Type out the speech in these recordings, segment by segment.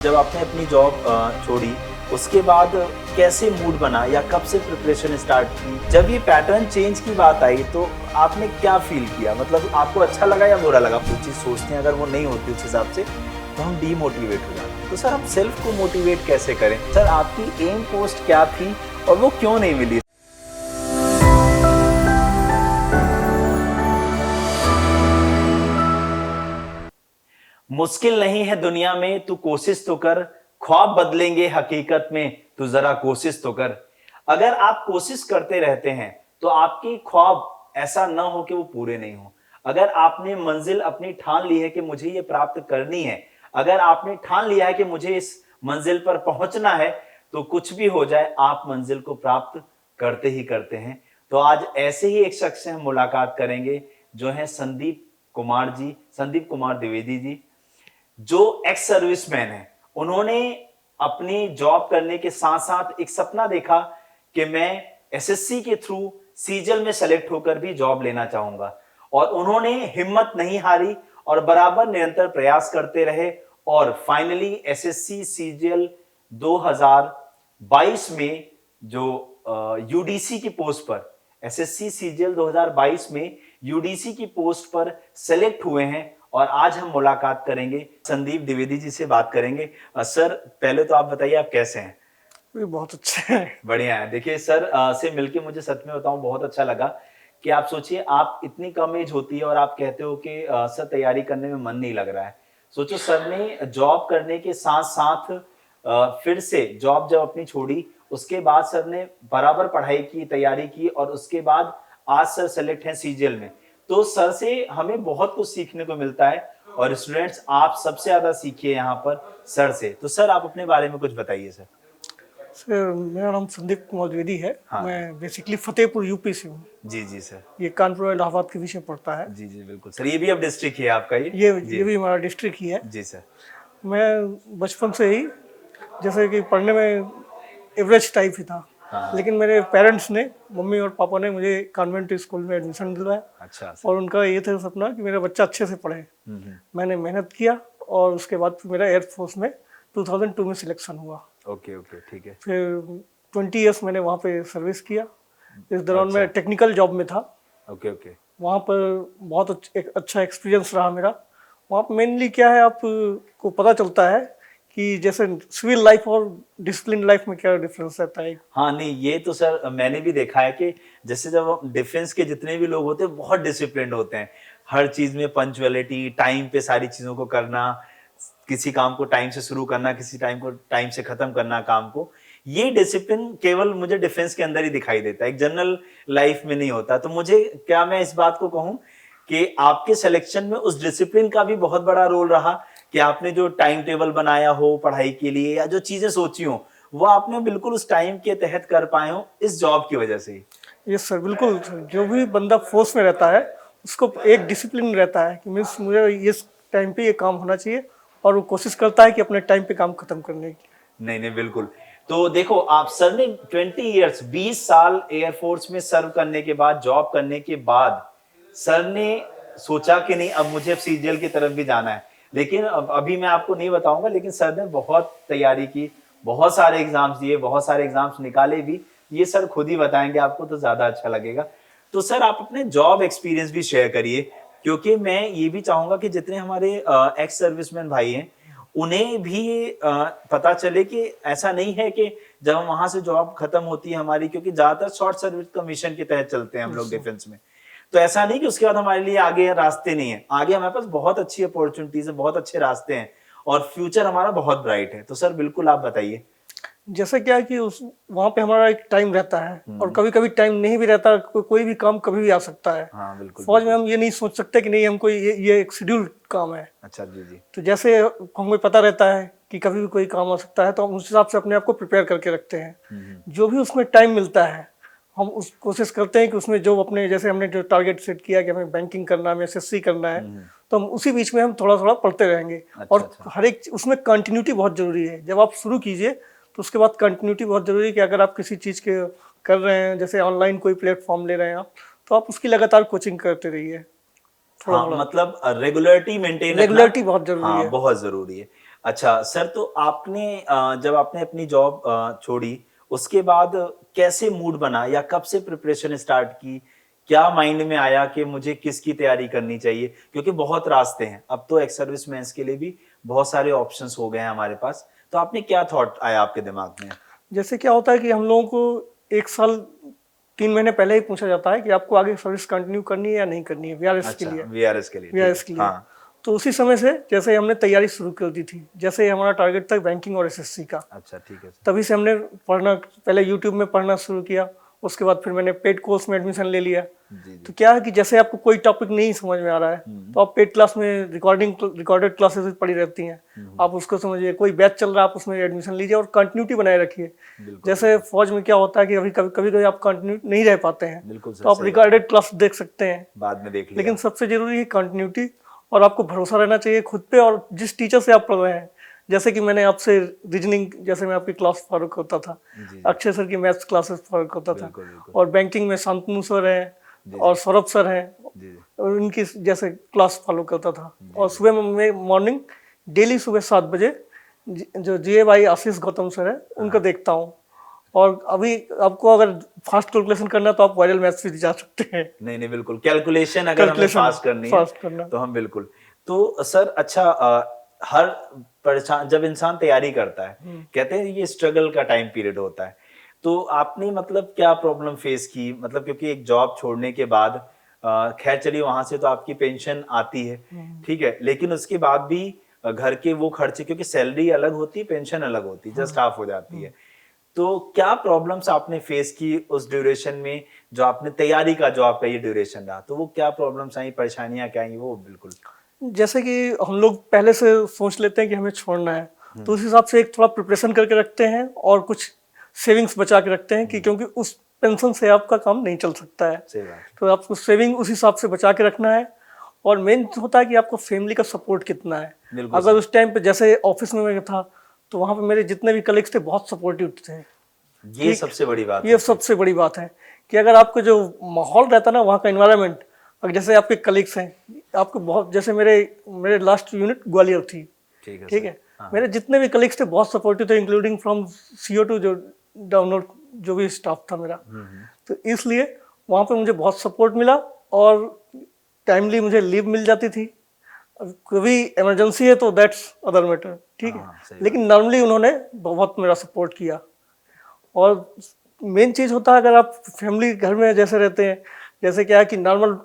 जब आपने अपनी जॉब छोड़ी उसके बाद कैसे मूड बना या कब से प्रिपरेशन स्टार्ट की? जब ये पैटर्न चेंज की बात आई तो आपने क्या फील किया? मतलब आपको अच्छा लगा या बुरा लगा? कुछ चीज़ सोचते हैं अगर वो नहीं होती उस हिसाब से तो हम डीमोटिवेट हो जाते हैं। तो सर हम सेल्फ को मोटिवेट कैसे करें? सर आपकी एम पोस्ट क्या थी और वो क्यों नहीं मिली? मुश्किल नहीं है दुनिया में, तू कोशिश तो कर। ख्वाब बदलेंगे हकीकत में, तू जरा कोशिश तो कर। अगर आप कोशिश करते रहते हैं तो आपकी ख्वाब ऐसा ना हो कि वो पूरे नहीं हो। अगर आपने मंजिल अपनी ठान ली है कि मुझे ये प्राप्त करनी है, अगर आपने ठान लिया है कि मुझे इस मंजिल पर पहुंचना है, तो कुछ भी हो जाए आप मंजिल को प्राप्त करते ही करते हैं। तो आज ऐसे ही एक शख्स से हम मुलाकात करेंगे जो है संदीप कुमार जी, संदीप कुमार द्विवेदी जी, जो एक्स सर्विसमैन है। उन्होंने अपनी जॉब करने के साथ साथ एक सपना देखा कि मैं एसएससी के थ्रू सीजल में सेलेक्ट होकर भी जॉब लेना चाहूंगा, और उन्होंने हिम्मत नहीं हारी और बराबर निरंतर प्रयास करते रहे और फाइनली एसएससी सीजल 2022 में जो यूडीसी की पोस्ट पर, एसएससी सीजल 2022 में यूडीसी की पोस्ट पर सेलेक्ट हुए हैं। और आज हम मुलाकात करेंगे संदीप द्विवेदी जी से, बात करेंगे। सर पहले तो आप बताइए आप कैसे हैं? ये बहुत अच्छा है। बढ़िया है। देखिए सर से मिलके मुझे सच में बताऊं बहुत अच्छा लगा कि आप सोचिए आप इतनी कम एज होती है और आप कहते हो कि सर तैयारी करने में मन नहीं लग रहा है। सोचो सर ने जॉब करने के साथ साथ फिर से जॉब जब अपनी छोड़ी उसके बाद सर ने बराबर पढ़ाई की, तैयारी की और उसके बाद आज सर सेलेक्ट हैं सीजीएल में। तो सर से हमें बहुत कुछ सीखने को मिलता है और स्टूडेंट्स आप सबसे ज्यादा सीखिए यहाँ पर सर से। तो सर आप अपने बारे में कुछ बताइए सर। सर मेरा नाम संदीप कुमार द्विवेदी है। हाँ। मैं बेसिकली फतेहपुर यूपी से हूँ। जी जी सर। ये कानपुर और इलाहाबाद के बीच में पड़ता है। जी जी बिल्कुल सर, ये भी अब डिस्ट्रिक्ट ही है आपका ये भी हमारा डिस्ट्रिक्ट ही है। जी सर। मैं बचपन से ही जैसे कि पढ़ने में एवरेज टाइप ही था। हाँ। लेकिन मेरे पेरेंट्स ने, मम्मी और पापा ने मुझे कॉन्वेंट स्कूल में एडमिशन दिलवाया। अच्छा और सर। उनका ये था सपना कि मेरा बच्चा अच्छे से पढ़े। हम्म। मैंने मेहनत किया और उसके बाद फिर मेरा एयरफोर्स में 2002 में सिलेक्शन हुआ। ओके ओके ठीक है। फिर 20 ईयर्स मैंने वहाँ पे सर्विस किया। इस दौरान अच्छा। मैं टेक्निकल जॉब में था। Okay okay. वहाँ पर बहुत एक अच्छा एक्सपीरियंस रहा मेरा। वहाँ पर मेनली क्या है, आप को पता चलता है कि जैसे सिविल लाइफ और डिसिप्लिन लाइफ में क्या डिफरेंस रहता है। हाँ नहीं ये तो सर मैंने भी देखा है कि जैसे जब डिफेंस के जितने भी लोग होते हैं बहुत डिसिप्लिन्ड होते हैं, हर चीज में पंक्चुअलिटी, टाइम पे सारी चीजों को करना, किसी काम को टाइम से शुरू करना, किसी टाइम को टाइम से खत्म करना काम को। ये डिसिप्लिन केवल मुझे डिफेंस के अंदर ही दिखाई देता है, एक जनरल लाइफ में नहीं होता। तो मुझे क्या, मैं इस बात को कहूं कि आपके सिलेक्शन में उस डिसिप्लिन का भी बहुत बड़ा रोल रहा कि आपने जो टाइम टेबल बनाया हो पढ़ाई के लिए या जो चीजें सोची हो वो आपने बिल्कुल उस टाइम के तहत कर पाए हो इस जॉब की वजह से ही। यस सर, बिल्कुल। जो भी बंदा फोर्स में रहता है उसको एक डिसिप्लिन रहता है कि मीन्स मुझे इस टाइम पे ये काम होना चाहिए, और वो कोशिश करता है कि अपने टाइम पे काम खत्म करने की। नहीं नहीं बिल्कुल। तो देखो आप सर ने 20 ईयर्स 20 साल एयरफोर्स में सर्व करने के बाद, जॉब करने के बाद सर ने सोचा कि नहीं अब मुझे सीजीएल की तरफ भी जाना है। लेकिन अभी मैं आपको नहीं बताऊंगा, लेकिन सर ने बहुत तैयारी की, बहुत सारे एग्जाम्स दिए, बहुत सारे एग्जाम्स निकाले भी, ये सर खुद ही बताएंगे आपको तो ज्यादा अच्छा लगेगा। तो सर आप अपने जॉब एक्सपीरियंस भी शेयर करिए, क्योंकि मैं ये भी चाहूंगा कि जितने हमारे एक्स सर्विसमैन भाई हैं उन्हें भी पता चले कि ऐसा नहीं है कि जब हम वहां से जॉब खत्म होती है हमारी, क्योंकि ज्यादातर शॉर्ट सर्विस कमीशन के तहत चलते हैं हम लोग डिफेंस में, तो ऐसा नहीं कि उसके बाद हमारे लिए आगे रास्ते नहीं है। आगे हमारे पास बहुत अच्छी अपॉर्चुनिटीज है, बहुत अच्छे रास्ते हैं और फ्यूचर हमारा बहुत ब्राइट है। तो सर बिल्कुल आप बताइए। जैसे क्या है कि उस वहाँ पे हमारा एक टाइम रहता है और कभी कभी टाइम नहीं भी रहता। कोई भी काम कभी भी आ सकता है। हाँ बिल्कुल फौज में हम ये नहीं सोच सकते कि नहीं हमको ये एक शेड्यूल काम है। अच्छा जी जी। तो जैसे हमको पता रहता है कि कभी भी कोई काम आ सकता है, तो हम उस हिसाब से अपने आप को प्रिपेयर करके रखते हैं। जो भी उसमें टाइम मिलता है हम उस कोशिश करते हैं कि उसमें जो अपने, जैसे हमने जो टारगेट सेट किया कि हमें बैंकिंग करना है, हमें एसएससी करना है, तो हम उसी बीच में हम थोड़ा थोड़ा पढ़ते रहेंगे। और हर एक उसमें कंटिन्यूटी बहुत जरूरी है। जब आप शुरू कीजिए तो उसके बाद कंटिन्यूटी बहुत जरूरी है कि अगर आप किसी चीज़ के कर रहे हैं, जैसे ऑनलाइन कोई प्लेटफॉर्म ले रहे हैं आप, तो आप उसकी लगातार कोचिंग करते रहिए। हाँ मतलब रेगुलरिटी मेंटेन रखना, रेगुलरिटी बहुत जरूरी हाँ है। बहुत जरूरी है। अच्छा सर, तो आपने जब आपने अपनी जॉब छोड़ी, उसके बाद कैसे मूड बना या कब से प्रिपरेशन स्टार्ट की? क्या माइंड में आया कि मुझे किसकी तैयारी करनी चाहिए? क्योंकि बहुत रास्ते हैं, अब तो एक्स सर्विसमैन्स के लिए भी बहुत सारे ऑप्शंस हो गए हैं हमारे पास। तो आपने क्या थॉट आया आपके दिमाग में? जैसे क्या होता है कि हम लोगों को 1 साल 3 महीने पहले ही पूछा जाता है कि आपको आगे सर्विस कंटिन्यू करनी है या नहीं करनी है, वीआरएस के अच्छा, लिए। वीआरएस के लिए, ठीक वीआरएस है। के लिए। हाँ, तो उसी समय से जैसे हमने तैयारी शुरू कर दी थी, जैसे हमारा टारगेट था बैंकिंग और एसएससी का, अच्छा ठीक है सर। तभी से हमने पढ़ना, पहले यूट्यूब में पढ़ना शुरू किया। उसके बाद फिर मैंने पेड कोर्स में एडमिशन ले लिया। जी, जी। तो क्या है कि जैसे आपको कोई टॉपिक नहीं समझ में आ रहा है तो आप पेड क्लास में रिकॉर्डेड क्लासेस पड़ी रहती हैं, आप उसको समझिए। कोई बैच चल रहा है, आप उसमें एडमिशन लीजिए और कंटिन्यूटी बनाए रखिए। बिल्कुल, जैसे फौज में क्या होता है कि अभी कभी कभी आप कंटिन्यू नहीं रह पाते हैं, बिल्कुल सर, तो आप सही बात। रिकॉर्डेड क्लास देख सकते हैं। बाद में देख लिया। लेकिन सबसे जरूरी है कंटिन्यूटी, और आपको भरोसा रहना चाहिए खुद पे और जिस टीचर से आप पढ़ रहे हैं। जैसे कि मैंने आपसे रीजनिंग, जैसे मैं आपकी क्लास फॉलो करता था, जी, जी। अक्षय सर की मैथ्स क्लासेस फॉलो करता था, बिल्कुल, बिल्कुल। और बैंकिंग में शांतनु सर जी, हैं जी। और सौरभ सर हैं, जी, जी। और उनकी जैसे क्लास फॉलो करता था। और सुबह में मॉर्निंग डेली सुबह 7 बजे जो जीए भाई आशीष गौतम सर है उनको देखता हूँ। और अभी आपको अगर फास्ट कैलकुलेशन करना है तो आप वायरल मैथ्स भी जा सकते हैं। नहीं, नहीं, बिल्कुल। कैलकुलेशन अगर हमें कैलकुलेशन फास्ट करनी है, फास्ट करना। तो हम बिल्कुल। तो सर अच्छा, हर परेशान जब इंसान तैयारी करता है, कहते हैं ये स्ट्रगल का टाइम पीरियड होता है। तो आपने मतलब क्या प्रॉब्लम फेस की? मतलब क्योंकि एक जॉब छोड़ने के बाद खैर चलिए वहां से तो आपकी पेंशन आती है, ठीक है, लेकिन उसके बाद भी घर के वो खर्चे, क्योंकि सैलरी अलग होती है, पेंशन अलग होती है, जस्ट हाफ हो जाती है। तो क्या प्रॉब्लम्स आपने फेस की उस ड्यूरेशन में, जो आपने तैयारी का जो आपका ये ड्यूरेशन रहा, तो वो क्या प्रॉब्लम्स आई, परेशानियां क्या आई, वो बिल्कुल। जैसे कि हम लोग पहले से सोच लेते हैं कि हमें छोड़ना है, तो उस हिसाब से एक थोड़ा प्रिपरेशन करके रखते हैं और कुछ सेविंग्स बचा के रखते हैं कि क्योंकि उस पेंशन से आपका काम नहीं चल सकता है। सही बात है। तो आपको सेविंग उस हिसाब से बचा के रखना है। और मेन होता है कि आपको फैमिली का सपोर्ट कितना है। बिल्कुल अगर सही। उस टाइम पे जैसे ऑफिस में मैं था तो वहाँ पे मेरे जितने भी कलीग्स थे बहुत सपोर्टिव थे। ये ठीक, सबसे बड़ी बात ये है। सबसे बड़ी बात है कि अगर आपको जो माहौल रहता है ना, वहाँ का इन्वायरमेंट, अगर जैसे आपके कलीग्स हैं, आपको बहुत, जैसे मेरे मेरे लास्ट यूनिट ग्वालियर थी, ठीक है ठीक सर। है, मेरे जितने भी कलीग्स थे बहुत सपोर्टिव थे, इंक्लूडिंग फ्रॉम सीओ टू जो डाउनलोड जो भी स्टाफ था मेरा। तो इसलिए वहाँ पे मुझे बहुत सपोर्ट मिला और टाइमली मुझे लीव मिल जाती थी। कभी इमरजेंसी है तो दैट्स अदर मैटर, ठीक है, हाँ, सही लेकिन नॉर्मली उन्होंने बहुत मेरा सपोर्ट किया। और मेन चीज़ होता है, अगर आप फैमिली घर में जैसे रहते हैं, जैसे क्या है कि नॉर्मल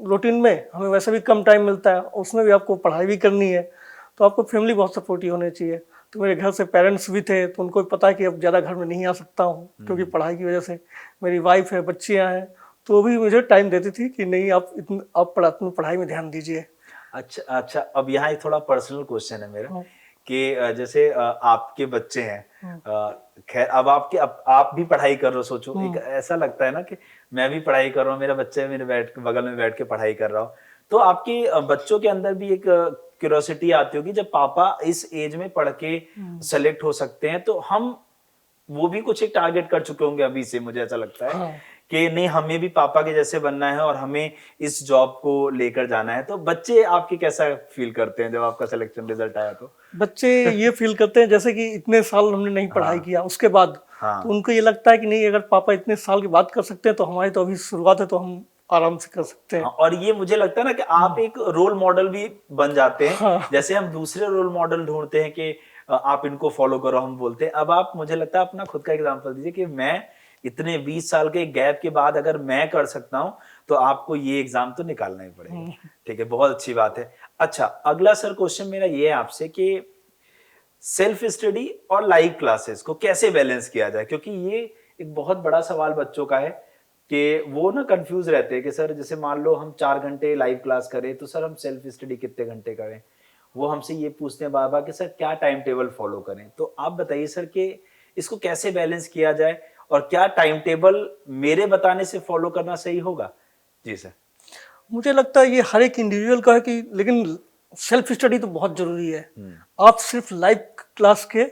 रूटीन में हमें वैसे भी कम टाइम मिलता है, उसमें भी आपको पढ़ाई भी करनी है, तो आपको फैमिली बहुत सपोर्टिव होनी चाहिए। तो मेरे घर से पेरेंट्स भी थे, तो उनको भी पता है कि अब ज़्यादा घर में नहीं आ सकता हूँ क्योंकि पढ़ाई की वजह से। मेरी वाइफ है, बच्चियाँ हैं, तो वो भी मुझे टाइम देती थी कि नहीं आप अपनी पढ़ाई में ध्यान दीजिए। अच्छा, अच्छा, अब यहाँ एक थोड़ा पर्सनल क्वेश्चन है मेरा हाँ। कि जैसे आपके बच्चे हैं, खैर अब आप भी पढ़ाई कर रहे हो, सोचो एक ऐसा लगता है ना कि मैं भी पढ़ाई कर रहा हूँ, मेरा बच्चा मेरे बगल में बैठ के पढ़ाई कर रहा हो, तो आपके बच्चों के अंदर भी एक क्यूरियोसिटी आती होगी, जब पापा इस एज में पढ़ के सेलेक्ट हो सकते हैं, तो हम वो भी कुछ एक टारगेट कर चुके होंगे अभी से, मुझे ऐसा लगता है हाँ। कि नहीं हमें भी पापा के जैसे बनना है और हमें इस जॉब को लेकर जाना है। तो बच्चे आपके कैसा फील करते हैं जब आपका सिलेक्शन रिजल्ट आया? तो बच्चे ये फील करते हैं जैसे कि इतने साल हमने नहीं पढ़ाई किया उसके बाद, हाँ। तो उनको ये लगता है कि नहीं, अगर पापा इतने साल की बात कर सकते हैं तो हमारी तो अभी शुरुआत है, तो हम आराम से कर सकते हैं। हाँ, और ये मुझे लगता है ना कि आप एक रोल मॉडल भी बन जाते हैं। हाँ। जैसे हम दूसरे रोल मॉडल ढूंढते हैं कि आप इनको फॉलो करो, हम बोलते हैं, अब आप मुझे लगता है अपना खुद का एग्जांपल दीजिए कि मैं इतने 20 साल के गैप के बाद अगर मैं कर सकता हूं, तो आपको ये एग्जाम तो निकालना ही पड़ेगा। ठीक है, बहुत अच्छी बात है। अच्छा, अगला सर क्वेश्चन मेरा ये है आपसे कि सेल्फ स्टडी और लाइव क्लासेस को कैसे बैलेंस किया जाए, क्योंकि ये एक बहुत बड़ा सवाल बच्चों का है कि वो ना कंफ्यूज रहते हैं कि सर जैसे मान लो हम 4 घंटे लाइव क्लास करें, तो सर हम सेल्फ स्टडी कितने घंटे करें? वो हमसे ये पूछते हैं बार बार कि सर क्या टाइम टेबल फॉलो करें? तो आप बताइए सर कि इसको कैसे बैलेंस किया जाए और क्या टाइम टेबल मेरे बताने से फॉलो करना सही होगा? जी सर। मुझे लगता है ये हर एक इंडिविजुअल का है कि, लेकिन सेल्फ स्टडी तो बहुत जरूरी है। आप सिर्फ लाइव क्लास के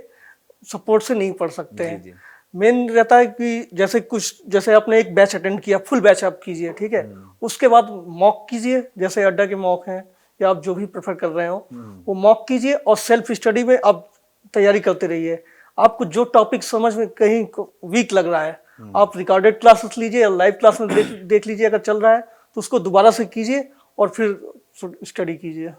सपोर्ट से नहीं पढ़ सकते जी, हैं। जी। मेन रहता है कि जैसे आपने एक बैच अटेंड किया, फुल बैच आप कीजिए, ठीक है, उसके बाद मॉक कीजिए, जैसे अड्डा के मॉक हैं या आप जो भी प्रेफर कर रहे हो वो मॉक कीजिए और सेल्फ स्टडी में आप तैयारी करते रहिए। आपको जो टॉपिक समझ में कहीं वीक लग रहा है आप रिकॉर्डेड क्लासेस लीजिए या लाइव क्लास में देख लीजिए, अगर चल रहा है तो उसको दोबारा से कीजिए और फिर स्टडी कीजिए।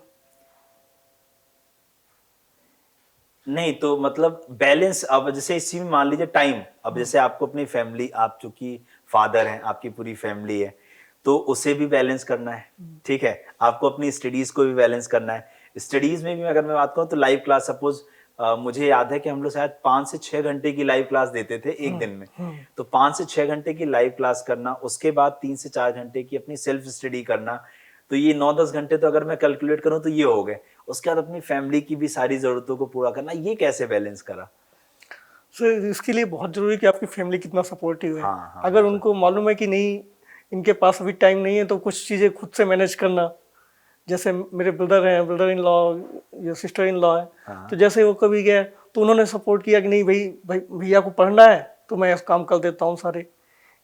नहीं तो मतलब बैलेंस, अब जैसे इसी में मान लीजिए टाइम, अब जैसे आपको अपनी फैमिली, आप चूंकि फादर हैं, आपकी पूरी फैमिली है, तो उसे भी बैलेंस करना है, ठीक है, आपको अपनी स्टडीज को भी बैलेंस करना है। स्टडीज में भी अगर मैं बात करूँ तो लाइव क्लास, सपोज मुझे याद है कि हम लोग शायद 5 से 6 घंटे की लाइव क्लास देते थे एक दिन में, तो 5 से 6 घंटे की लाइव क्लास करना, उसके बाद 3 से 4 घंटे की अपनी सेल्फ स्टडी करना, तो ये 9-10 घंटे तो अगर मैं कैलकुलेट करूं तो ये हो गए। उसके बाद अपनी फैमिली की भी सारी जरूरतों को पूरा करना, ये कैसे बैलेंस करा? सर इसके लिए बहुत जरूरी है कि आपकी फैमिली कितना सपोर्टिव है। हाँ, अगर उनको मालूम है कि नहीं इनके पास अभी टाइम नहीं है तो कुछ चीज़ें खुद से मैनेज करना। जैसे मेरे ब्रदर हैं, ब्रदर इन लॉ या सिस्टर इन लॉ है, तो जैसे वो कभी गए तो उन्होंने सपोर्ट किया कि नहीं भाई भैया को पढ़ना है तो मैं काम कर देता हूँ सारे।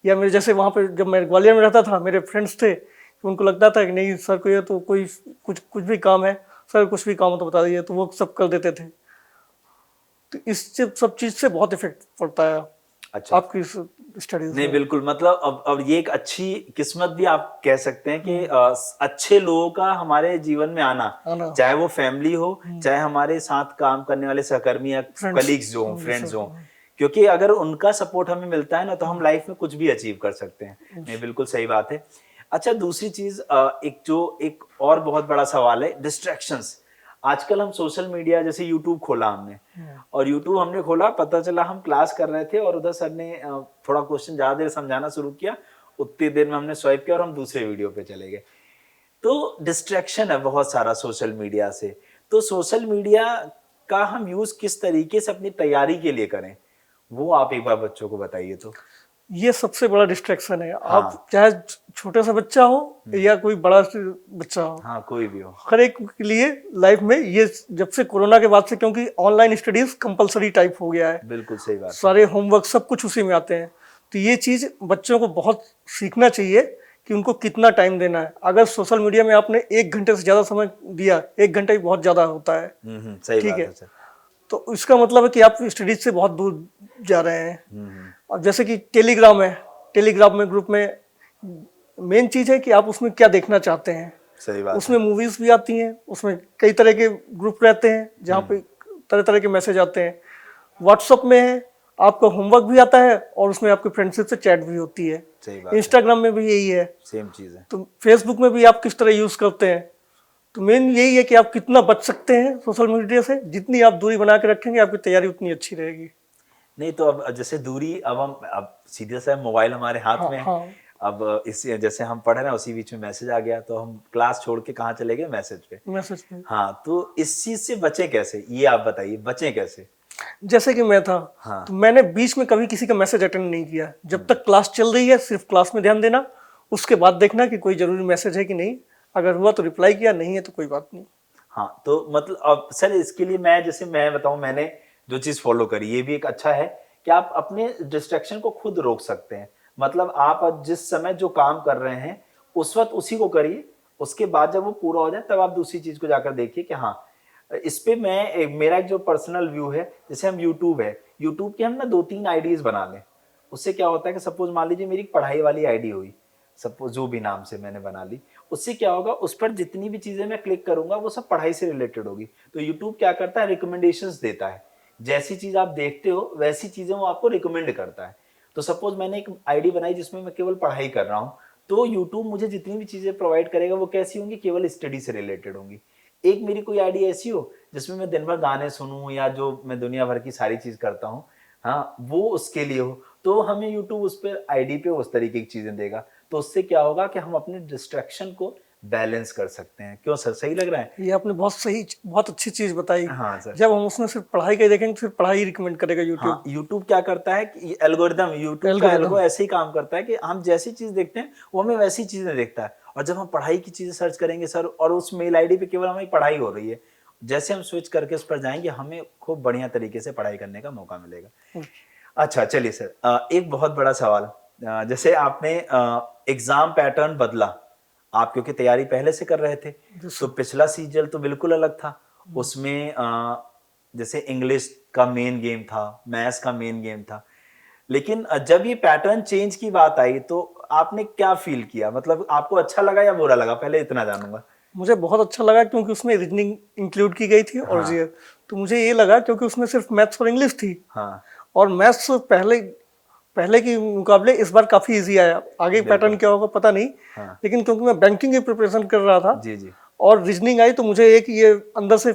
या मेरे जैसे वहाँ पे जब मैं ग्वालियर में रहता था मेरे फ्रेंड्स थे, तो उनको लगता था कि नहीं सर को ये तो कोई कुछ भी काम है, सर कुछ भी काम हो तो बता दीजिए, तो वो सब कर देते थे। तो इस सब चीज़ से बहुत इफेक्ट पड़ता है अच्छा, आपकी स्टडीज नहीं में। बिल्कुल, मतलब अब ये एक अच्छी किस्मत भी आप कह सकते हैं कि अच्छे लोगों का हमारे जीवन में आना, चाहे वो फैमिली हो, चाहे हमारे साथ काम करने वाले सहकर्मी या कलीग्स जो हो, फ्रेंड्स हो, क्योंकि अगर उनका सपोर्ट हमें मिलता है ना तो हम लाइफ में कुछ भी अचीव कर सकते हैं। नहीं बिल्कुल सही बात है। अच्छा, दूसरी चीज, एक और बहुत बड़ा सवाल है, डिस्ट्रैक्शंस। आजकल हम सोशल मीडिया, जैसे यूट्यूब खोला हमने, और यूट्यूब हमने खोला, पता चला हम क्लास कर रहे थे और उधर सर ने थोड़ा क्वेश्चन ज्यादा देर समझाना शुरू किया, उतनी देर में हमने स्वाइप किया और हम दूसरे वीडियो पे चले गए। तो डिस्ट्रैक्शन है बहुत सारा सोशल मीडिया से। तो सोशल मीडिया का हम यूज किस तरीके से अपनी तैयारी के लिए करें, वो आप एक बार बच्चों को बताइए तो। ये सबसे बड़ा डिस्ट्रैक्शन है। आप चाहे छोटे सा बच्चा हो या कोई बड़ा बच्चा हो, हाँ कोई भी हो, हर एक के लिए लाइफ में ये जब से कोरोना के बाद से, क्योंकि ऑनलाइन स्टडीज कंपलसरी टाइप हो गया है, बिल्कुल सही बात, सारे होमवर्क सब कुछ उसी में आते हैं। तो ये चीज बच्चों को बहुत सीखना चाहिए कि उनको कितना टाइम देना है। अगर सोशल मीडिया में आपने 1 घंटे से ज्यादा समय दिया, 1 घंटा भी बहुत ज्यादा होता है, सही ठीक बात है, सर। तो इसका मतलब है कि आप स्टडीज से बहुत दूर जा रहे हैं। और जैसे कि टेलीग्राम है, टेलीग्राम में ग्रुप में मेन चीज है कि आप उसमें क्या देखना चाहते हैं। सही बात, उसमें मूवीज भी आती हैं, उसमें कई तरह के ग्रुप रहते हैं जहाँ पे तरह तरह के मैसेज आते हैं। व्हाट्सएप में है, आपका होमवर्क भी आता है और उसमें आपके फ्रेंडशिप से चैट भी होती है। सही बात, इंस्टाग्राम में भी यही है, सेम चीज है। तो फेसबुक में भी आप किस तरह यूज करते हैं। तो मेन यही है कि आप कितना बच सकते हैं सोशल मीडिया से। जितनी आप दूरी बना के रखेंगे आपकी तैयारी उतनी अच्छी रहेगी। नहीं तो अब जैसे दूरी, अब सीधे से मोबाइल हमारे हाथ में है। अब इस जैसे हम पढ़ रहे हैं उसी बीच में मैसेज आ गया तो हम क्लास छोड़ के कहाँ चले गए, मैसेज पे। हाँ, तो इस चीज से बचे कैसे, ये आप बताइए, बचे कैसे? जैसे कि मैं था, तो मैंने बीच में कभी किसी का मैसेज अटेंड नहीं किया। जब तक क्लास चल रही है सिर्फ क्लास में ध्यान देना, उसके बाद देखना कि कोई जरूरी मैसेज है कि नहीं, अगर हुआ तो रिप्लाई किया, नहीं है तो कोई बात नहीं। हाँ, तो मतलब अब सर इसके लिए मैं बताऊं, मैंने जो चीज फॉलो करी, ये भी एक अच्छा है कि आप अपने डिस्ट्रैक्शन को खुद रोक सकते हैं। मतलब आप जिस समय जो काम कर रहे हैं उस वक्त उसी को करिए, उसके बाद जब वो पूरा हो जाए तब आप दूसरी चीज को जाकर देखिए कि हाँ। इस पे मेरा जो पर्सनल व्यू है, जैसे हम यूट्यूब के हम ना 2-3 आईडीज बना लें। उससे क्या होता है कि सपोज मान लीजिए मेरी पढ़ाई वाली आईडी हुई, सपोज जो भी नाम से मैंने बना ली, उससे क्या होगा, उस पर जितनी भी चीजें मैं क्लिक करूंगा वो सब पढ़ाई से रिलेटेड होगी। तो यूट्यूब क्या करता है, रिकमेंडेशंस देता है, जैसी चीज आप देखते हो वैसी चीजें वो आपको रिकमेंड करता है। तो सपोज मैंने एक आईडी बनाई जिसमें मैं केवल पढ़ाई कर रहा हूं, तो यूट्यूब मुझे जितनी भी चीजें प्रोवाइड करेगा वो कैसी होंगी, केवल स्टडी से रिलेटेड होंगी। एक मेरी कोई आईडी ऐसी हो जिसमें मैं दिन भर गाने सुनूं या जो मैं दुनिया भर की सारी चीज करता हूँ, हाँ, वो उसके लिए हो, तो हमें यूट्यूब उस पर आईडी पे उस तरीके की चीजें देगा। तो उससे क्या होगा कि हम अपने डिस्ट्रैक्शन को बैलेंस कर सकते हैं। क्यों सर, सही लग रहा है? ये आपने बहुत अच्छी चीज बताई। हाँ सर। जब हम उसमें सिर्फ पढ़ाई का देखेंगे तो सिर्फ पढ़ाई रिकमेंड करेगा यूट्यूब। हाँ, यूट्यूब क्या करता है कि एल्गोरिदम, यूट्यूब का एल्गो ऐसे ही काम करता है कि हम जैसी चीज देखते हैं वो हमें वैसी चीजें देखता है। और जब हम पढ़ाई की चीजें सर्च करेंगे सर, और उस मेल आईडी पे केवल हमारी पढ़ाई हो रही है, जैसे हम स्विच करके उस पर जाएंगे हमें खूब बढ़िया तरीके से पढ़ाई करने का मौका मिलेगा। अच्छा चलिए सर, एक बहुत बड़ा सवाल, जैसे आपने एग्जाम पैटर्न बदला, आप क्योंकि तैयारी पहले से कर रहे थे, तो पिछला सीजन तो बिल्कुल अलग था। उसमें जैसे इंग्लिश का मेन गेम था, मैथ्स का मेन गेम था, लेकिन जब ये पैटर्न चेंज की बात आई तो आपने क्या फील किया? मतलब आपको अच्छा लगा या बुरा लगा? पहले इतना जानूंगा। मुझे बहुत अच्छा लगा क्योंकि उसमें रीजनिंग इंक्लूड की गई थी और हाँ। जी, तो मुझे ये लगा क्योंकि उसमें सिर्फ मैथ्स और इंग्लिश थी, हाँ, और मैथ्स पहले पहले के मुकाबले इस बार काफ़ी इजी आया। आगे पैटर्न बिल्कुल। क्या होगा पता नहीं, हाँ। लेकिन क्योंकि मैं बैंकिंग की प्रिपरेशन कर रहा था जी, जी। और रीजनिंग आई, तो मुझे एक ये अंदर से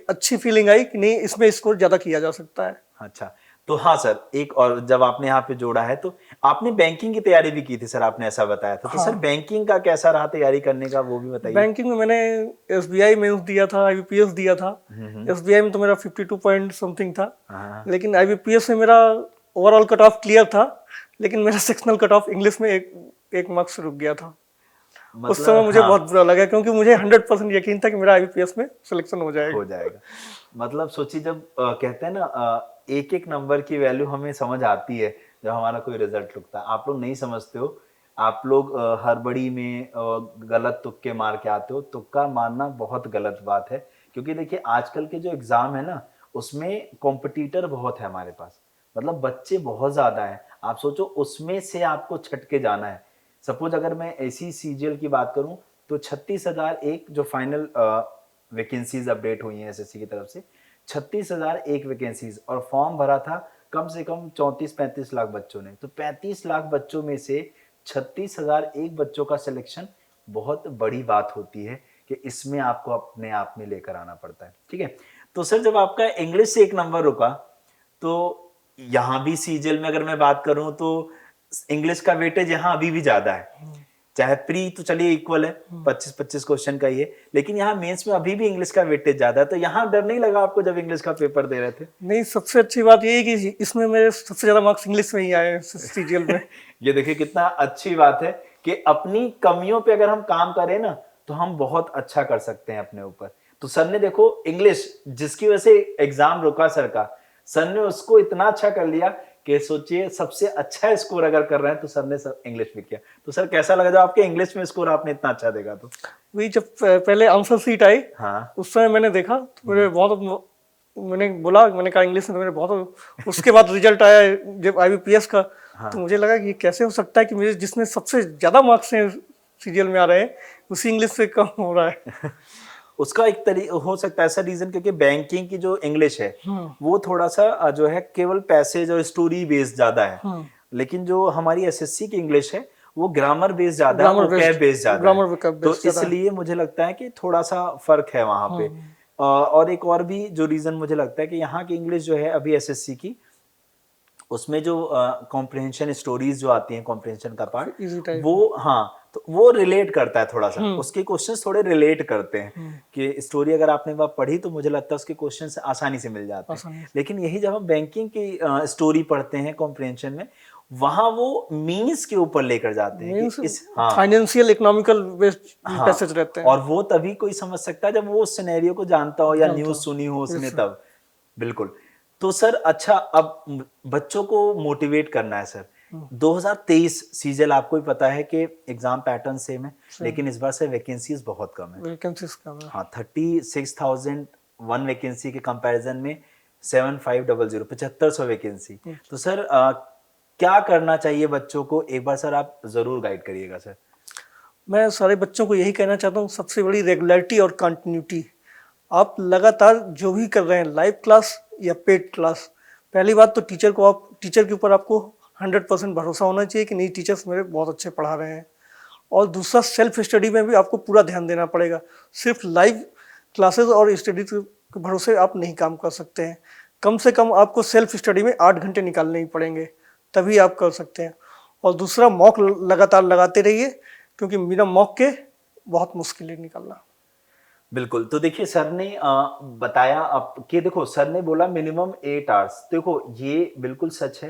अच्छी फीलिंग आई कि नहीं, इसमें स्कोर ज़्यादा किया जा सकता है। अच्छा, तो हाँ सर, एक और जब आपने यहाँ पे जोड़ा है तो आपने बैंकिंग की तैयारी भी की थी सर, आपने ऐसा बताया था। तो सर हाँ, बैंकिंग का कैसा रहा तैयारी करने का, वो भी बताइए? बैंकिंग में मैंने एसबीआई मेंस दिया था, आईबीपीएस दिया था। एसबीआई में तो मेरा 52 पॉइंट समथिंग था, हाँ, लेकिन आईबीपीएस में मेरा ओवरऑल कट ऑफ क्लियर था, लेकिन मेरा सेक्शनल कट ऑफ इंग्लिश में एक मार्क्स रुक गया था। उस समय मतलब मुझे हाँ, बहुत बुरा लगा क्योंकि मुझे 100% यकीन था कि मेरा आईबीपीएस में सिलेक्शन हो जाएगा। हो जाएगा। मतलब सोचिए जब कहते हैं ना एक एक नंबर की वैल्यू हमें समझ आती है जब हमारा कोई रिजल्ट रुकता है। आप लोग नहीं समझते हो, आप लोग हड़बड़ी में गलत तुक्के मार के आते हो। तुक्का मारना बहुत गलत बात है, क्योंकि देखिए आजकल के जो एग्जाम है ना, उसमें कॉम्पिटिटर बहुत है हमारे पास, मतलब बच्चे बहुत ज्यादा हैं। आप सोचो उसमें से आपको छट के जाना है। सपोज अगर मैं ऐसी सीजीएल की बात करूं तो 36,001 जो फाइनल वैकेंसीज अपडेट हुई हैं एसएससी की तरफ से, 36,001 वैकेंसीज, और फॉर्म भरा था कम से कम 34-35 लाख बच्चों ने। तो 35 लाख बच्चों में से 36,001 बच्चों का सिलेक्शन बहुत बड़ी बात होती है कि इसमें आपको अपने आप में लेकर आना पड़ता है। ठीक है, तो सर जब आपका इंग्लिश से एक नंबर रुका, तो यहाँ भी सीजीएल में अगर मैं बात करूं तो इंग्लिश का वेटेज यहाँ अभी भी ज्यादा है। चाहे प्री तो चलिए इक्वल है, 25-25 क्वेश्चन का ही है, लेकिन यहाँ मेंस में अभी भी इंग्लिश का वेटेज ज्यादा है। तो यहाँ डर नहीं लगा आपको जब इंग्लिश का पेपर दे रहे थे? नहीं, सबसे अच्छी बात ये है कि इसमें मेरे सबसे ज्यादा मार्क्स इंग्लिश में ही आए हैं सीजीएल में। ये देखिए कितना अच्छी बात है कि अपनी कमियों पे अगर हम काम करें ना तो हम बहुत अच्छा कर सकते हैं अपने ऊपर। तो सर ने देखो इंग्लिश जिसकी वजह से एग्जाम रुका सर का, सर ने उसको इतना अच्छा कर लिया कि सोचिए सबसे अच्छा स्कोर अगर कर रहे हैं तो सर ने इंग्लिश में किया। तो सर कैसा लगा जब आपके इंग्लिश में स्कोर आपने इतना अच्छा देखा? तो वही जब पहले आंसर सीट आई, हाँ, उस समय मैंने देखा तो मेरे बहुत, मैंने बोला, मैंने कहा इंग्लिश में तो मेरे बहुत, उसके बाद रिजल्ट आया जब आईबीपीएस का, तो मुझे लगा कि ये कैसे हो सकता है कि मेरे जिसमें सबसे ज्यादा मार्क्स हैं सीजीएल में आ रहे हैं, उसी इंग्लिश से कम हो रहा है। उसका एक हो सकता है ऐसा रीजन क्योंकि बैंकिंग की जो इंग्लिश है वो थोड़ा सा जो है केवल पैसेज और स्टोरी बेस्ड ज्यादा है, लेकिन जो हमारी एसएससी की इंग्लिश है वो ग्रामर बेस्ड ज्यादा है, ग्रामर ओकैब बेस्ड ज्यादा है। ग्रामर तो बेस्ड ज्यादा है। इसलिए मुझे लगता है कि थोड़ा सा फर्क है वहां पे। और एक और भी जो रीजन मुझे लगता है कि यहाँ की इंग्लिश जो है अभी एसएससी की, उसमें जो कॉम्प्रिहेंशन स्टोरीज जो आती हैं, कॉम्प्रिहेंशन का पार्ट, इजी टाइप। वो हाँ, तो वो रिलेट करता है थोड़ा सा, उसके क्वेश्चंस थोड़े रिलेट करते हैं कि स्टोरी अगर आपने बार पढ़ी तो मुझे लगता है उसके क्वेश्चंस आसानी से मिल जाते हैं। आसानी से। लेकिन यही जब हम बैंकिंग की स्टोरी पढ़ते हैं कॉम्प्रिहेंशन में, वहां वो मीन्स के ऊपर लेकर जाते हैं कि मीन्स इस हाँ फाइनेंशियल इकोनॉमिकल बेस्ड हाँ, पैसेज रहते हैं। और वो तभी कोई समझ सकता है जब वो उस सिनेरियो को जानता हो या जानता न्यूज हूँ। सुनी हो उसने Yes, तब। बिल्कुल। तो सर अच्छा, अब बच्चों को मोटिवेट करना है सर। 2023 सीजन आपको भी पता है कि एग्जाम पैटर्न सेम है, लेकिन इस बार से वैकेंसीज बहुत कम है। वैकेंसीज कम है। हाँ, 36,001 वैकेंसी के कंपैरिजन में 7500 7500 वैकेंसी। तो सर क्या करना चाहिए बच्चों को, एक बार सर आप जरूर गाइड करिएगा सर। मैं सारे बच्चों को यही कहना चाहता हूँ, सबसे बड़ी रेगुलरिटी और कंटिन्यूटी। आप लगातार जो भी कर रहे हैं, लाइव क्लास या पेड क्लास, पहली बात तो टीचर के ऊपर आपको 100% भरोसा होना चाहिए कि नहीं, टीचर्स मेरे बहुत अच्छे पढ़ा रहे हैं। और दूसरा, सेल्फ स्टडी में भी आपको पूरा ध्यान देना पड़ेगा। सिर्फ लाइव क्लासेस और स्टडी के भरोसे आप नहीं काम कर सकते हैं। कम से कम आपको सेल्फ स्टडी में 8 घंटे निकालने ही पड़ेंगे, तभी आप कर सकते हैं। और दूसरा, मॉक लगातार लगाते रहिए, क्योंकि बिना मॉक के बहुत मुश्किल है निकालना। बिल्कुल। तो देखिए सर ने बताया अब कि देखो सर ने बोला मिनिमम 8 आवर्स। देखो ये बिल्कुल सच है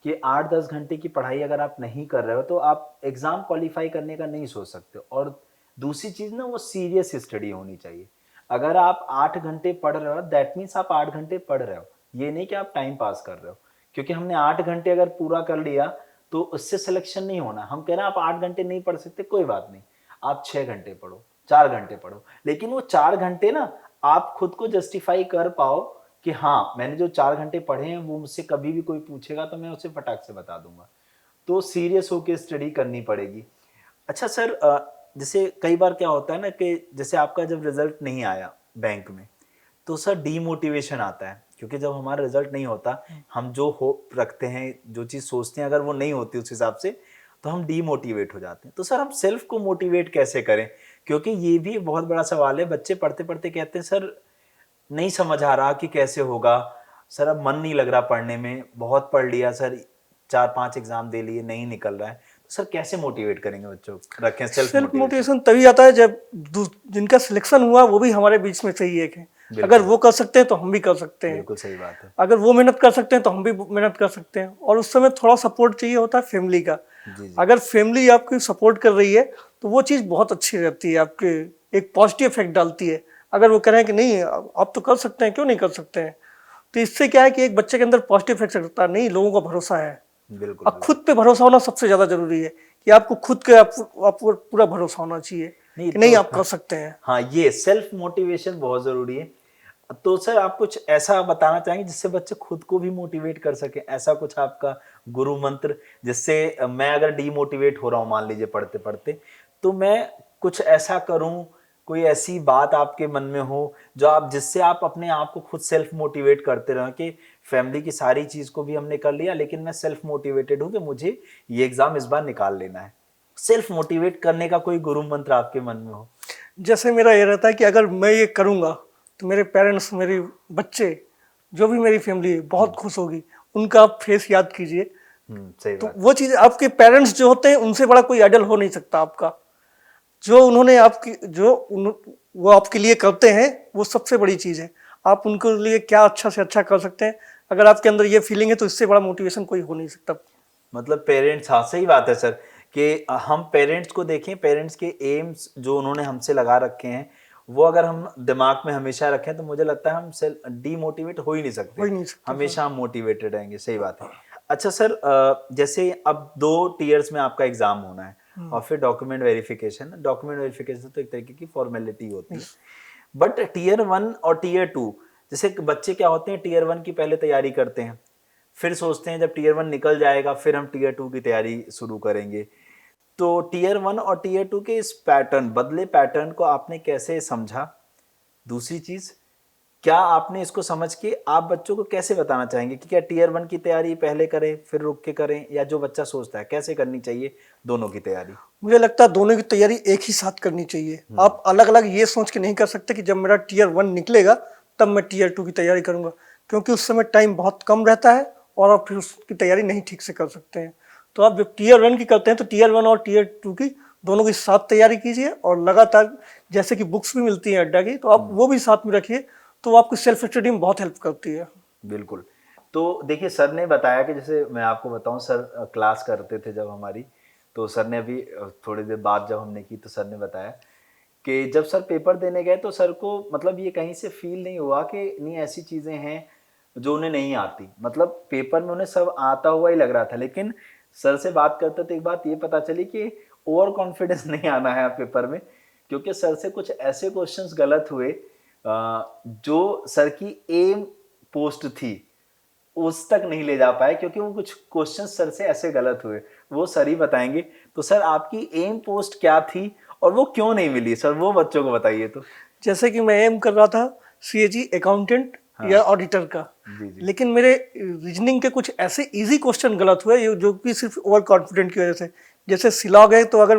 कि 8-10 घंटे की पढ़ाई अगर आप नहीं कर रहे हो तो आप एग्जाम क्वालिफाई करने का नहीं सोच सकते। और दूसरी चीज ना, वो सीरियस स्टडी होनी चाहिए। अगर आप 8 घंटे पढ़ रहे हो दैट मीन्स आप 8 घंटे पढ़ रहे हो, ये नहीं कि आप टाइम पास कर रहे हो। क्योंकि हमने 8 घंटे अगर पूरा कर लिया तो उससे सिलेक्शन नहीं होना। हम कह रहे हैं आप 8 घंटे नहीं पढ़ सकते, कोई बात नहीं, आप 6 घंटे पढ़ो, 4 घंटे पढ़ो, लेकिन वो 4 घंटे ना आप खुद को जस्टिफाई कर पाओ कि हाँ मैंने जो 4 घंटे पढ़े हैं वो मुझसे कभी भी कोई पूछेगा तो मैं उसे फटाक से बता दूंगा। तो सीरियस होकर स्टडी करनी पड़ेगी। अच्छा सर, जैसे कई बार क्या होता है ना कि जैसे आपका जब रिजल्ट नहीं आया बैंक में, तो सर डीमोटिवेशन आता है, क्योंकि जब हमारा रिजल्ट नहीं होता, हम जो होप रखते हैं, जो चीज़ सोचते हैं, अगर वो नहीं होती उस हिसाब से, तो हम डीमोटिवेट हो जाते हैं। तो सर हम सेल्फ को मोटिवेट कैसे करें? क्योंकि ये भी एक बहुत बड़ा सवाल है। बच्चे पढ़ते पढ़ते कहते हैं सर नहीं समझ आ रहा कि कैसे होगा, सर अब मन नहीं लग रहा पढ़ने में, बहुत पढ़ लिया सर, 4-5 एग्जाम दे लिए, नहीं निकल रहा है। तो सर कैसे मोटिवेट करेंगे बच्चों को, रखें सेल्फ सेल्फ मोटिवेशन? मोटिवेशन तभी आता है जब जिनका सिलेक्शन हुआ वो भी हमारे बीच में सही है। अगर वो कर सकते हैं तो हम भी कर सकते हैं। बिल्कुल सही बात है। अगर वो मेहनत कर सकते हैं तो हम भी मेहनत कर सकते हैं। और उस समय थोड़ा सपोर्ट चाहिए होता है फैमिली का। जी जी। अगर फैमिली आपकी सपोर्ट कर रही है तो वो चीज़ बहुत अच्छी रहती है, आपके एक पॉजिटिव इफेक्ट डालती है। अगर वो कह रहे हैं कि नहीं आप तो कर सकते हैं, क्यों नहीं कर सकते हैं, तो इससे क्या है कि एक बच्चे के अंदर पॉजिटिव इफेक्ट रहता है, नहीं लोगों का भरोसा है। बिल्कुल अब खुद पे भरोसा होना सबसे ज्यादा जरूरी है कि आपको खुद के आपको पूरा भरोसा होना चाहिए नहीं कि नहीं तो आप कर सकते हैं। हाँ, ये सेल्फ मोटिवेशन बहुत जरूरी है। तो सर आप कुछ ऐसा बताना चाहेंगे जिससे बच्चे खुद को भी मोटिवेट कर सके, ऐसा कुछ आपका गुरु मंत्र, जिससे मैं अगर डीमोटिवेट हो रहा हूँ मान लीजिए पढ़ते पढ़ते, तो मैं कुछ ऐसा करूं, कोई ऐसी बात आपके मन में हो जो आप, जिससे आप अपने आप को खुद सेल्फ मोटिवेट करते रहो कि फैमिली की सारी चीज को भी हमने कर लिया लेकिन मैं सेल्फ मोटिवेटेड हूं कि मुझे ये एग्जाम इस बार निकाल लेना है। सेल्फ मोटिवेट करने का कोई गुरु मंत्र आपके मन में हो? जैसे मेरा ये रहता है कि अगर मैं ये करूंगा तो मेरे पेरेंट्स, मेरे बच्चे, जो भी मेरी फैमिली बहुत खुश होगी। उनका आप फेस याद कीजिए, सही तो बात। वो चीज आपके पेरेंट्स जो होते हैं उनसे बड़ा कोई आइडल हो नहीं सकता आपका। जो उन्होंने आपकी वो आपके लिए करते हैं वो सबसे बड़ी चीज है। आप उनके लिए क्या अच्छा से अच्छा कर सकते हैं, अगर आपके अंदर ये फीलिंग है तो इससे बड़ा मोटिवेशन कोई हो नहीं सकता। मतलब पेरेंट्स, हाँ सही बात है सर, कि हम पेरेंट्स को देखें, पेरेंट्स के एम्स जो उन्होंने हमसे लगा रखे हैं वो अगर हम दिमाग में हमेशा रखें तो मुझे लगता है हम सेल्फ डीमोटिवेट हो ही नहीं सकते, हो ही नहीं सकता हमेशा हम मोटिवेटेड रहेंगे। सही बात है। अच्छा सर, जैसे अब 2 टीयर्स में आपका एग्जाम होना है और फिर डॉक्यूमेंट वेरिफिकेशन तो एक तरीके की फॉर्मेलिटी होती है, बट टीयर 1 और टीयर 2, जैसे बच्चे क्या होते हैं टीयर 1 की पहले तैयारी करते हैं, फिर सोचते हैं जब टीयर 1 निकल जाएगा फिर हम टीयर 2 की तैयारी शुरू करेंगे। तो टीयर 1 और टीयर 2 के इस बदले पैटर्न को आपने कैसे समझा? दूसरी चीज, क्या आपने इसको समझ के आप बच्चों को कैसे बताना चाहेंगे कि क्या टीयर 1 की तैयारी पहले करें फिर रुक के करें, या जो बच्चा सोचता है कैसे करनी चाहिए दोनों की तैयारी? मुझे लगता है दोनों की तैयारी एक ही साथ करनी चाहिए। आप अलग अलग ये सोच के नहीं कर सकते कि जब मेरा टीयर 1 निकलेगा तब मैं टीयर 2 की तैयारी करूंगा, क्योंकि उस समय टाइम बहुत कम रहता है और आप फिर उसकी तैयारी नहीं ठीक से कर सकते हैं। तो आप जब टीयर 1 की करते हैं तो टीयर 1 और टीयर 2 की दोनों की साथ तैयारी कीजिए, और लगातार जैसे कि बुक्स भी मिलती हैं अड्डा की, तो आप वो भी साथ में रखिए, तो आपकी सेल्फ स्टडी में बहुत हेल्प करती है। बिल्कुल। तो देखिए सर ने बताया कि जैसे मैं आपको बताऊं, सर क्लास करते थे जब हमारी, तो सर ने अभी थोड़ी देर बाद जब हमने की तो सर ने बताया कि जब सर पेपर देने गए तो सर को मतलब ये कहीं से फील नहीं हुआ कि नहीं ऐसी चीज़ें हैं जो उन्हें नहीं आती, मतलब पेपर में उन्हें सब आता हुआ ही लग रहा था। लेकिन सर से बात करते तो एक बात ये पता चली कि ओवर कॉन्फिडेंस नहीं आना है पेपर में, क्योंकि सर से कुछ ऐसे क्वेश्चंस गलत हुए जो सर की एम पोस्ट थी उस तक नहीं ले जा पाए, क्योंकि वो कुछ क्वेश्चन सर से ऐसे गलत हुए, वो सर ही बताएंगे। तो सर आपकी एम पोस्ट क्या थी और वो क्यों नहीं मिली सर, वो बच्चों को बताइए। तो जैसे कि मैं एम कर रहा था सीएजी अकाउंटेंट या ऑडिटर का, जी जी। लेकिन मेरे रीजनिंग के कुछ ऐसे इजी क्वेश्चन गलत हुए जो कि सिर्फ ओवर कॉन्फिडेंट की वजह से। जैसे सिलॉग है तो अगर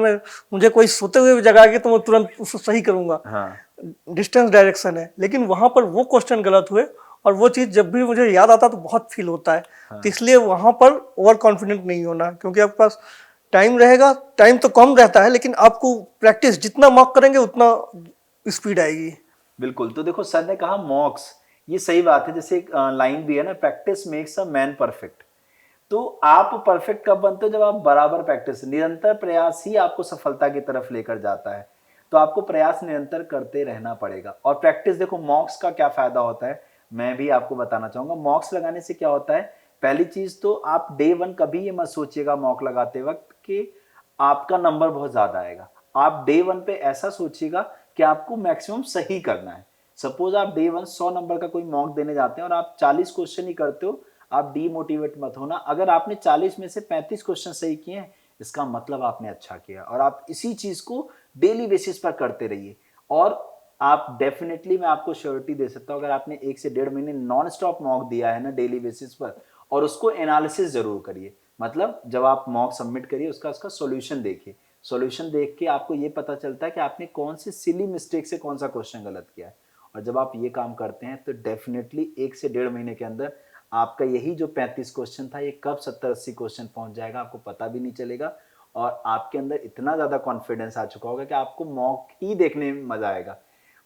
मुझे कोई सोते हुए जगह के तो मैं तुरंत उसको सही करूंगा, डिस्टेंस डायरेक्शन है, लेकिन वहां पर वो क्वेश्चन गलत हुए और वो चीज़ जब भी मुझे याद आता तो बहुत फील होता है। तो इसलिए वहां पर ओवर कॉन्फिडेंट नहीं होना, क्योंकि आपके पास टाइम रहेगा, टाइम तो कम रहता है लेकिन आपको प्रैक्टिस जितना मॉक करेंगे उतना स्पीड आएगी। बिल्कुल। तो देखो सर ने कहा मॉक्स, ये सही बात है। जैसे एक लाइन भी है ना, practice makes a man perfect. तो आप परफेक्ट कब बनते हो? जब आप बराबर प्रैक्टिस, निरंतर प्रयास ही आपको सफलता की तरफ लेकर जाता है। तो आपको प्रयास निरंतर करते रहना पड़ेगा। और प्रैक्टिस, देखो मॉक्स का क्या फायदा होता है मैं भी आपको बताना चाहूंगा। मॉक्स लगाने से क्या होता है, पहली चीज तो आप डे 1 कभी ये मत सोचिएगा मॉक लगाते वक्त कि आपका नंबर बहुत ज्यादा आएगा। आप डे 1 पे ऐसा सोचिएगा कि आपको मैक्सिमम सही करना है। सपोज आप डे 1 100 नंबर का कोई मॉक देने जाते हैं और आप 40 क्वेश्चन ही करते हो, आप डीमोटिवेट मत होना। अगर आपने 40 में से 35 क्वेश्चन सही किए हैं, इसका मतलब आपने अच्छा किया, और आप इसी चीज को डेली बेसिस पर करते रहिए। और आप डेफिनेटली, मैं आपको श्योरिटी दे सकता हूं, अगर आपने 1 से 1.5 महीने नॉन स्टॉप मॉक दिया है ना डेली बेसिस पर, और उसको एनालिसिस जरूर करिए, मतलब जब आप मॉक सबमिट करिए उसका सॉल्यूशन देखिए। सॉल्यूशन देख के आपको ये पता चलता है कि आपने कौन से सिली मिस्टेक से कौन सा क्वेश्चन गलत किया है। और जब आप ये काम करते हैं तो डेफिनेटली 1 से 1.5 महीने के अंदर आपका यही जो 35 क्वेश्चन था, ये कब 70-80 क्वेश्चन पहुंच जाएगा आपको पता भी नहीं चलेगा। और आपके अंदर इतना ज्यादा कॉन्फिडेंस आ चुका होगा कि आपको मॉक ही देखने में मजा आएगा।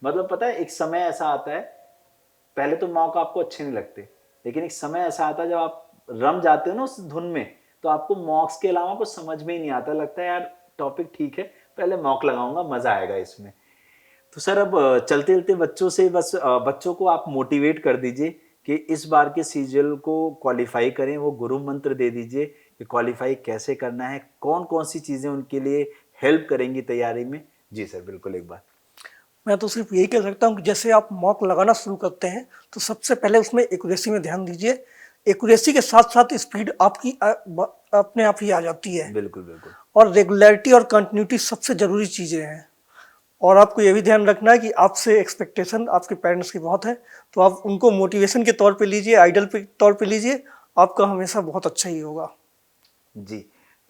मतलब पता है, एक समय ऐसा आता है, पहले तो मॉक आपको अच्छे नहीं लगते, लेकिन एक समय ऐसा आता है जब आप रम जाते हो ना उस धुन में, तो आपको मॉक्स के अलावा कुछ समझ में ही नहीं आता, लगता है यार टॉपिक ठीक है, पहले मॉक लगाऊंगा, मजा आएगा इसमें। तो सर अब चलते चलते बच्चों से बस बच्चों को आप मोटिवेट कर दीजिए कि इस बार के सीजीएल को क्वालिफाई करें, वो गुरु मंत्र दे दीजिए कि क्वालिफाई कैसे करना है, कौन कौन सी चीजें उनके लिए हेल्प करेंगी तैयारी में। जी सर, बिल्कुल एक बार। मैं तो सिर्फ यही कह सकता हूँ कि जैसे आप मॉक लगाना शुरू करते हैं तो सबसे पहले उसमें एक्यूरेसी में ध्यान दीजिए। एक्यूरेसी के साथ साथ स्पीड आपकी अपने आप ही आ जाती है। बिल्कुल बिल्कुल। और रेगुलरिटी और कंटिन्यूटी सबसे ज़रूरी चीज़ें हैं। और आपको ये भी ध्यान रखना है कि आपसे एक्सपेक्टेशन आपके पेरेंट्स की बहुत है, तो आप उनको मोटिवेशन के तौर पे लीजिए, आइडल के तौर पे लीजिए, आपका हमेशा बहुत अच्छा ही होगा। जी,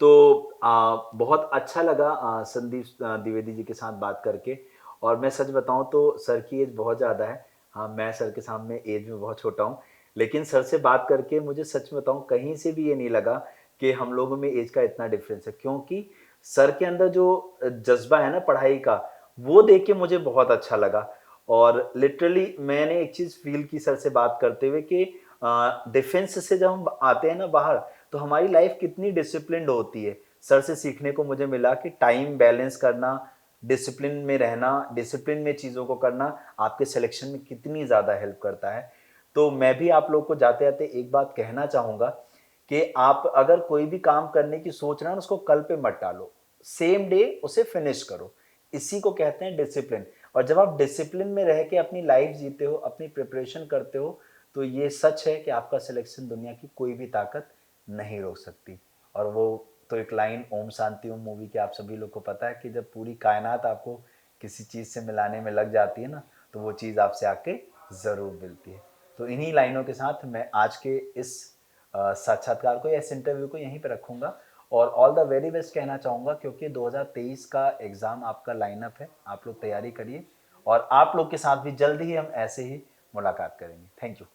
तो बहुत अच्छा लगा संदीप द्विवेदी जी के साथ बात करके। और मैं सच बताऊं तो सर की एज बहुत ज़्यादा है। हाँ, मैं सर के सामने एज में बहुत छोटा हूं, लेकिन सर से बात करके मुझे सच बताऊं कहीं से भी ये नहीं लगा कि हम लोगों में एज का इतना डिफरेंस है, क्योंकि सर के अंदर जो जज्बा है ना पढ़ाई का, वो देख के मुझे बहुत अच्छा लगा। और लिटरली मैंने एक चीज़ फील की सर से बात करते हुए कि डिफेंस से जब हम आते हैं ना बाहर, तो हमारी लाइफ कितनी डिसिप्लिन्ड होती है। सर से सीखने को मुझे मिला कि टाइम बैलेंस करना, डिसिप्लिन में रहना, डिसिप्लिन में चीज़ों को करना आपके सिलेक्शन में कितनी ज़्यादा हेल्प करता है। तो मैं भी आप लोग को जाते जाते एक बात कहना चाहूँगा कि आप अगर कोई भी काम करने की सोच रहे हैं उसको कल पे मत डालो, सेम डे उसे फिनिश करो। इसी को कहते हैं डिसिप्लिन। और जब आप डिसिप्लिन में रह के अपनी लाइफ जीते हो, अपनी प्रिपरेशन करते हो, तो ये सच है कि आपका सिलेक्शन दुनिया की कोई भी ताकत नहीं रोक सकती। और वो तो एक लाइन ओम शांति ओम मूवी के आप सभी लोग को पता है कि जब पूरी कायनात आपको किसी चीज़ से मिलाने में लग जाती है ना, तो वो चीज़ आपसे आके ज़रूर मिलती है। तो इन्हीं लाइनों के साथ मैं आज के इस साक्षात्कार को या इस इंटरव्यू को यहीं पे रखूँगा और ऑल द वेरी बेस्ट कहना चाहूँगा, क्योंकि 2023 का एग्ज़ाम आपका लाइनअप है। आप लोग तैयारी करिए और आप लोग के साथ भी जल्द ही हम ऐसे ही मुलाकात करेंगे। Thank you.